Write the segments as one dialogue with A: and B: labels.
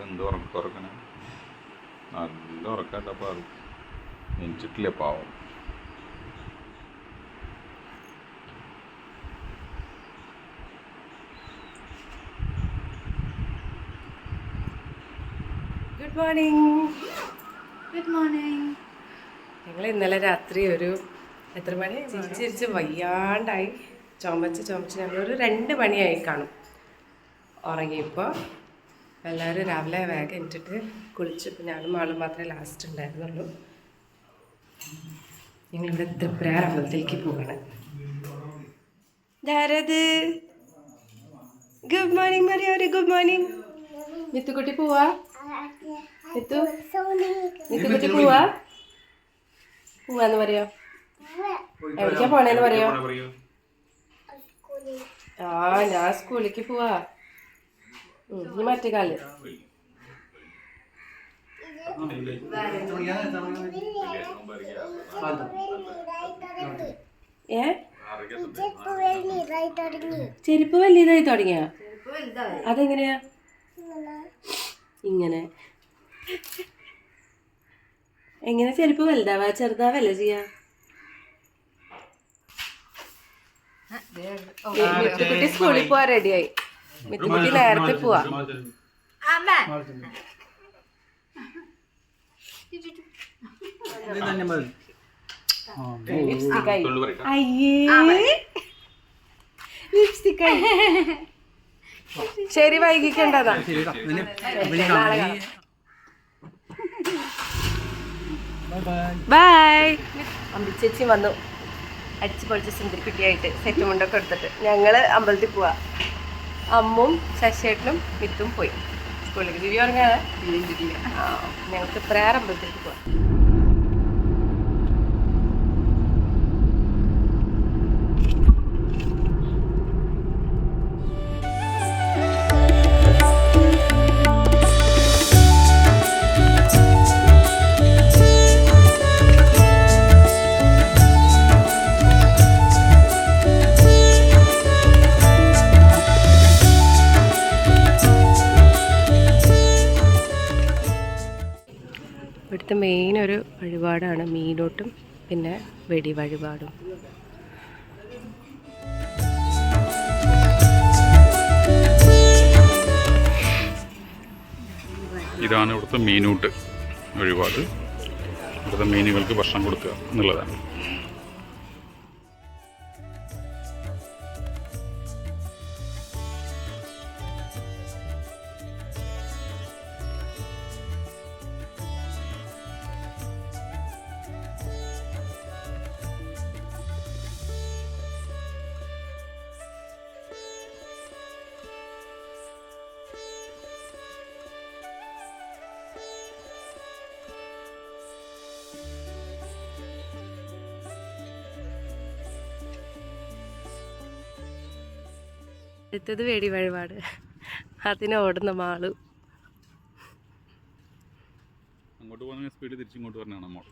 A: എന്ത് ഉറക്കനെ നല്ല ഉറക്കണ്ടപ്പോൾ അത് എണിച്ചിട്ടില്ലേ പാവം.
B: Good morning.
C: Good morning.
B: ഞങ്ങൾ ഇന്നലെ രാത്രി ഒരു എത്ര മണി ചിരിച്ച് വയ്യാണ്ടായി ചുമച്ച് ഞങ്ങളൊരു 2 മണിയായി കാണും ഉറങ്ങിയപ്പോൾ. എല്ലാവരും രാവിലെ വേഗം എണിച്ചിട്ട് കുളിച്ചപ്പോൾ ഞാനും ആളും മാത്രമേ ലാസ്റ്റ് ഉണ്ടായിരുന്നുള്ളൂ. ഞങ്ങളിവിടെ തൃപ്രാർ അമ്പലത്തിലേക്ക് പോവാണ്. ധാരത് ഗുഡ് മോർണിംഗ് പറയാ. ഒരു ഗുഡ് മോർണിംഗ്. മിത്തുക്കുട്ടി പോവാ. മിത്തുക്കുട്ടി പോവാന്ന് പറയോ? എവിടേക്കാ പോണേന്ന് പറയോ? ആ ഞാൻ സ്കൂളിലേക്ക് പോവാ. നീ മറ്റേ കാല് ചെരുപ്പ് വലിയതായി തുടങ്ങിയ അതെങ്ങനെയാ? ഇങ്ങനെ എങ്ങനെ ചെരുപ്പ് വലുതാവാ? ചെറുതാവല്ലേ ചെയ്യാ? മിത്തുക്കുട്ടി സ്കൂളിൽ പോവാ റെഡിയായി. മിത്തുക്കുട്ടി നേരത്തെ പോവാ. ലിപ്സ്റ്റിക്കായി. അയ്യേ ലിപ്സ്റ്റിക്കായി. ശരി വൈകിക്കണ്ടതാ. ബൈ. അമ്പിച്ചേച്ചി വന്നു അടിച്ച് പൊളിച്ച് സുന്ദരിക്കുട്ടിയായിട്ട് സെറ്റ് മുണ്ടൊക്കെ എടുത്തിട്ട്. ഞങ്ങള് അമ്പലത്തിൽ പോവാ. അമ്മും ശശിയേട്ടനും മിത്തും പോയി സ്കൂളിലേക്ക്. ദിവ്യ ഉറങ്ങാണ്. ഞങ്ങൾക്ക് പ്രേയർ അമ്പലത്തിലേക്ക് പോവാം. ഇവിടുത്തെ മെയിൻ ഒരു വഴിപാടാണ് മീനോട്ടും പിന്നെ വെടി വഴിപാടും.
A: ഇതാണ് ഇവിടുത്തെ മീനൂട്ട് വഴിപാട്. ഇവിടുത്തെ മീനുകൾക്ക് ഭക്ഷണം കൊടുക്കുക എന്നുള്ളതാണ്.
B: അടുത്തത് വെടി വഴിപാട്. അതിന് ഓടുന്ന മാള്.
A: അങ്ങോട്ട് പോകുന്ന സ്പീഡ് തിരിച്ചിങ്ങോട്ട് പറഞ്ഞാണ് മോൾ.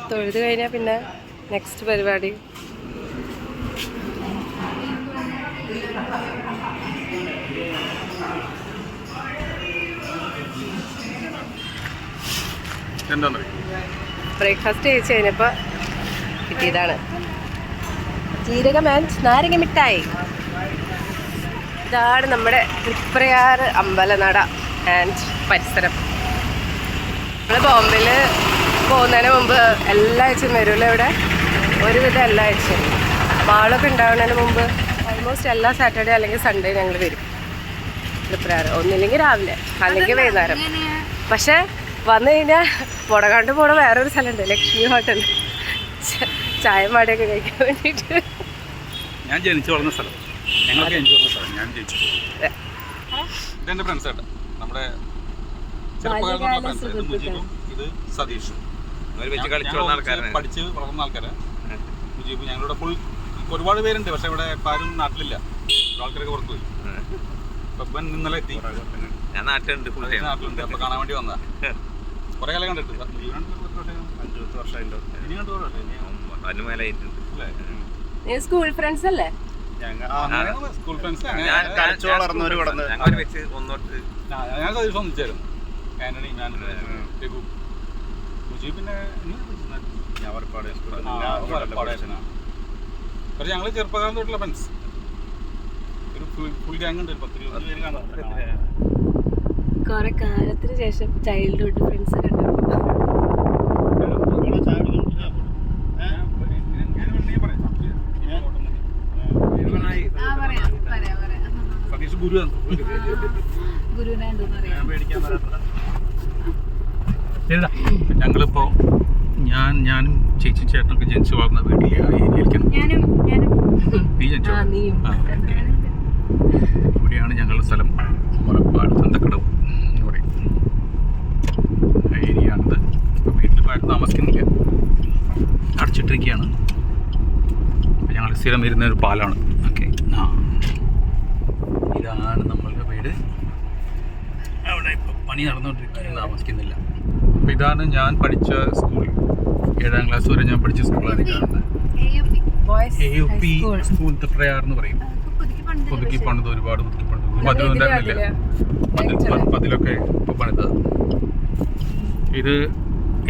B: തൊഴുത് കഴിഞ്ഞാൽ പിന്നെ നെക്സ്റ്റ് പരിപാടി ബ്രേക്ക്ഫാസ്റ്റ് കഴിച്ച് കഴിഞ്ഞപ്പോൾ കിട്ടിയതാണ് ജീരകം ആൻഡ് നാരങ്ങ മിഠായി. ഇതാണ് നമ്മുടെ തൃപ്രയാർ അമ്പലനട ആൻഡ് പരിസരം. നമ്മൾ ബോംബെയിൽ പോകുന്നതിന് മുമ്പ് എല്ലാ ആഴ്ചയും വരുമല്ലോ ഇവിടെ. ഒരുവിധം എല്ലാ ആഴ്ചയും മാളൊക്കെ ഉണ്ടാവുന്നതിന് മുമ്പ് ഓൾമോസ്റ്റ് എല്ലാ സാറ്റർഡേ അല്ലെങ്കിൽ സൺഡേ ഞങ്ങൾ വരും തൃപ്രയാർ. ഒന്നില്ലെങ്കിൽ രാവിലെ അല്ലെങ്കിൽ വൈകുന്നേരം. പക്ഷെ വന്നു കഴിഞ്ഞാൽ മുടകാണ്ട് പോണ വേറൊരു സ്ഥലമുണ്ട്, ലക്ഷ്മി ഹോട്ടൽ. ചായ മാടിയൊക്കെ കഴിക്കാൻ വേണ്ടിയിട്ട്.
A: ഞാൻ ജനിച്ചു വളർന്ന സ്ഥലം, ഞങ്ങളൊക്കെ ജനിച്ചു വളർന്ന സ്ഥലം. ഞാൻ ജനിച്ചു ഇതെൻ്റെ ഫ്രണ്ട്സ് ആയിട്ട്, നമ്മുടെ ഇത് സതീഷും പഠിച്ച് വളർന്ന ആൾക്കാരാണ്. മുജീബ് ഞങ്ങളുടെ ഫുൾ ഒരുപാട് പേരുണ്ട്, പക്ഷെ ഇവിടെ ആരും നാട്ടിലില്ല. ആൾക്കാരൊക്കെ പുറത്തു പോയി. ഇപ്പം ഇന്നലെ എത്തി.
D: ഞാൻ നാട്ടിലുണ്ട്,
A: നാട്ടിലുണ്ട്. അപ്പൊ കാണാൻ വേണ്ടി വന്നതാ. കുറെ കാലം കണ്ടിട്ട് 5 വർഷമായിട്ടുണ്ട്.
B: സ്കൂൾ ഫ്രണ്ട്സ് അല്ലേ?
A: School friends.
D: ഞാൻ
A: സതീഷ് ഒന്നിച്ചായിരുന്നു. ആന്റണി, ഞാൻ രഘു, മുജീബിന്റെ പക്ഷെ ഞങ്ങൾ ചെറുപ്പകാലം തൊട്ടുള്ള ഫ്രണ്ട്സ്. ഒരു ഫുൾ ഗ്യാങ് ഉണ്ട്. 10 പേര് കാണാം.
B: കുറെ കാലത്തിന് ശേഷം ചൈൽഡ്ഹുഡ് ഫ്രണ്ട്സ് കണ്ടപ്പോൾ
A: സതീഷ് ഗുരുവാണ്. ഞങ്ങളിപ്പോ ഞാനും ചേച്ചി ചേട്ടനൊക്കെ ജനിച്ചു വളർന്ന വീട്ടിലെ ഇവിടെയാണ് ഞങ്ങളുടെ സ്ഥലം. മുലപ്പാട് ചന്തക്കടവ് ഇവിടെ ഏരിയയാണിത്. ഇപ്പോൾ വീട്ടിൽ ആരും താമസിക്കുന്നില്ല, അടച്ചിട്ടിരിക്കുകയാണ്. ഞങ്ങൾ സ്ഥിരം വരുന്ന ഒരു പാലമാണ്. ഓക്കെ, ഇതാണ് നമ്മളുടെ വീട്. അവിടെ ഇപ്പോൾ പണി നടന്നുകൊണ്ടിരിക്കുകയാണ്, താമസിക്കുന്നില്ല. അപ്പോൾ ഇതാണ് ഞാൻ പഠിച്ച സ്കൂൾ. 7ാം ക്ലാസ് വരെ ഞാൻ പഠിച്ച സ്കൂളാണ്. ഇതാണ് AUP സ്കൂൾ തൃപ്രയാർ എന്ന് പറയും. പുതുക്കി പണിത്, ഒരുപാട് പുതുക്കി പണിത്. മതിലൊന്നുണ്ടായിരുന്നില്ല, മതിലൊക്കെ ഇപ്പോൾ പണിത്.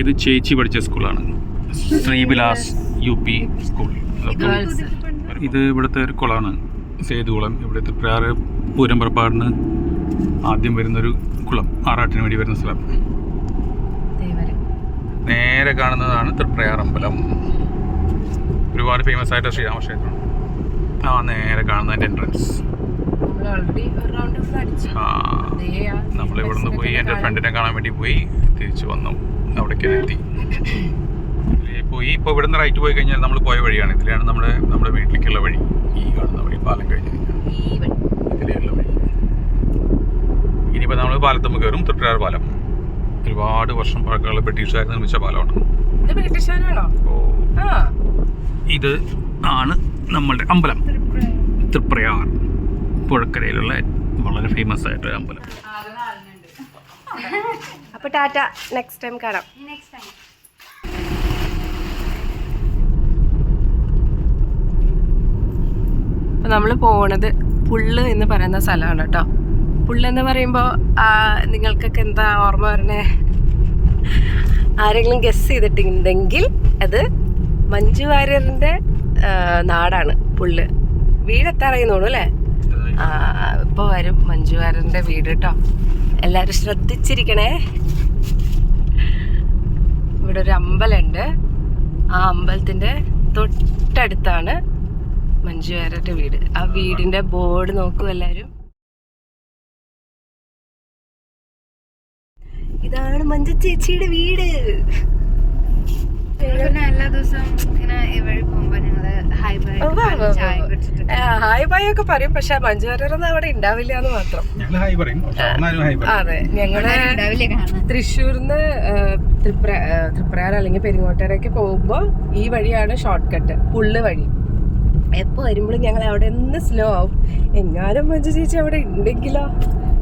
A: ഇത് ചേച്ചി പഠിച്ച സ്കൂളാണ്, ശ്രീവിലാസ് UP സ്കൂൾ. ഇത് ഇവിടുത്തെ ഒരു കുളമാണ്, സേതുകുളം. ഇവിടെ തൃപ്രയാർ പൂരം പുറപ്പാടിന് ആദ്യം വരുന്നൊരു കുളം, ആറാട്ടിന് വേണ്ടി വരുന്ന സ്ഥലം. നേരെ കാണുന്നതാണ് തൃപ്രയാർ അമ്പലം. ഒരുപാട് ഫേമസ് ആയിട്ട് ശ്രീരാമക്ഷേത്രം. നേരെ കാണുന്നതിൻ്റെ എൻട്രൻസ്. നമ്മളിവിടെ നിന്ന് പോയി എൻ്റെ ഫ്രണ്ടിനെ കാണാൻ വേണ്ടി പോയി, തിരിച്ചു വന്നു, അവിടേക്ക് എത്തി പോയി. ഇപ്പോൾ ഇവിടെ നിന്ന് റൈറ്റ് പോയി കഴിഞ്ഞാൽ നമ്മൾ പോയ വഴിയാണ്. ഇതിലാണ് നമ്മുടെ വീട്ടിലേക്കുള്ള വഴി. ഈ കാണുന്ന വഴി, പാലം കഴിഞ്ഞ് ഇതിലേക്കുള്ള വഴി. ഇനിയിപ്പോൾ നമ്മൾ പാലത്തുമ്പോൾ കയറും, തൃപ്രയാർ പാലം. ഒരുപാട് വർഷം പഴക്കമുള്ള ബ്രിട്ടീഷുകാർ നിർമ്മിച്ച പാലമാണ്. ഇത് ആണ് നമ്മളുടെ അമ്പലം, തൃപ്രയാർ പുഴക്കരയിലുള്ള വളരെ ഫേമസ് ആയിട്ട് അമ്പലം.
B: അപ്പൊ ടാറ്റ, നെക്സ്റ്റ് ടൈം കാണാം. അപ്പൊ നമ്മൾ പോണത് പുള്ള് എന്ന് പറയുന്ന സ്ഥലമാണ് കേട്ടോ. പുള്ളെന്ന് പറയുമ്പോൾ നിങ്ങൾക്കൊക്കെ എന്താ ഓർമ്മ വരണേ? ആരെങ്കിലും ഗസ് ചെയ്തിട്ടുണ്ടെങ്കിൽ അത് മഞ്ജു വാര്യറിന്റെ നാടാണ് പുള്ള്. വീടെത്താറായി തോന്നുന്നു അല്ലേ? ഇപ്പോൾ വരും മഞ്ജു വാര്യറിന്റെ വീട് കേട്ടോ. എല്ലാവരും ശ്രദ്ധിച്ചിരിക്കണേ. ഇവിടെ ഒരു അമ്പലമുണ്ട്, ആ അമ്പലത്തിന്റെ തൊട്ടടുത്താണ് മഞ്ജു വാര്യരുടെ വീട്. ആ വീടിന്റെ ബോർഡ് നോക്കൂ എല്ലാവരും. ഇതാണ് മഞ്ജു ചേച്ചിയുടെ വീട്.
C: എല്ലാ ദിവസവും
B: ഹായ് ബൈ ഒക്കെ പറയും, പക്ഷെ മഞ്ജു വാര്യരൊന്നും അവിടെ ഉണ്ടാവില്ല എന്ന് മാത്രം. അതെ, ഞങ്ങള് തൃശ്ശൂർന്ന് തൃപ്രയാർ അല്ലെങ്കിൽ പെരിങ്ങോട്ടരയ്ക്ക് പോകുമ്പോ ഈ വഴിയാണ് ഷോർട്ട് കട്ട്, പുള്ള് വഴി. എപ്പോ വരുമ്പോഴും ഞങ്ങൾ അവിടെ നിന്ന് സ്ലോ ആവും. എങ്ങാനും മഞ്ജു ചേച്ചി അവിടെ ഉണ്ടെങ്കിലോ.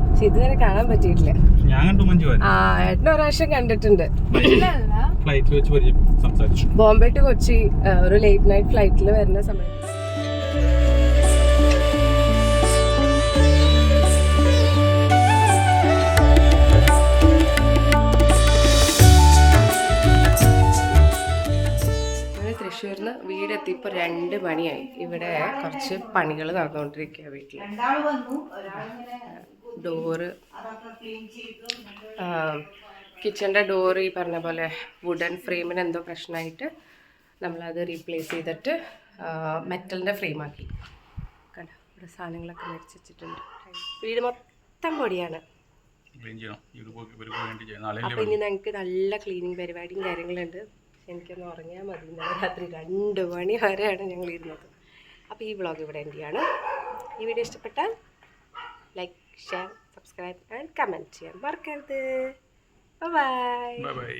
B: പക്ഷെ ഇതുവരെ കാണാൻ പറ്റിയിട്ടില്ല. ഏട്ടന് ഒരു പ്രാവശ്യം കണ്ടിട്ടുണ്ട്.
A: ഫ്ലൈറ്റിൽ വെച്ച് സംസാരിച്ചു.
B: ബോംബെ ടു കൊച്ചി ഒരു ലേറ്റ് നൈറ്റ് ഫ്ലൈറ്റിൽ വരുന്ന സമയത്ത് തൃശ്ശൂരിന്ന് വീടെത്തി. ഇപ്പോൾ 2 മണിയായി. ഇവിടെ കുറച്ച് പണികൾ നടന്നുകൊണ്ടിരിക്കുക വീട്ടിൽ. ഡോറ്, കിച്ചൻ്റെ ഡോറ് ഈ പറഞ്ഞ പോലെ വുഡൻ ഫ്രെയിമിന് എന്തോ പ്രശ്നമായിട്ട് നമ്മളത് റീപ്ലേസ് ചെയ്തിട്ട് മെറ്റലിൻ്റെ ഫ്രെയിമാക്കി. കണ്ടോ ഇവിടെ സാധനങ്ങളൊക്കെ മേടിച്ച് വെച്ചിട്ടുണ്ട്. വീട് മൊത്തം പൊടിയാണ്.
A: ക്ലീൻ ചെയ്യണം. ഇവർക്ക് വേണ്ടി ചെയ്യണം. നാളെ
B: അപ്പോൾ ഇനി ഞങ്ങൾക്ക് നല്ല ക്ലീനിങ് പരിപാടിയും കാര്യങ്ങളുണ്ട്. എനിക്കൊന്ന് ഉറങ്ങിയാൽ മതി. ഇന്നലെ രാത്രി 2 മണി വരെയാണ് ഞങ്ങൾ ഇരുന്നത്. അപ്പോൾ ഈ വ്ളോഗ് ഇവിടെ എൻ്റെ ആണ്. ഈ വീഡിയോ ഇഷ്ടപ്പെട്ടാൽ like, share, subscribe and comment ചെയ്യാൻ മറക്കരുത്. ബൈ.
A: ബൈ.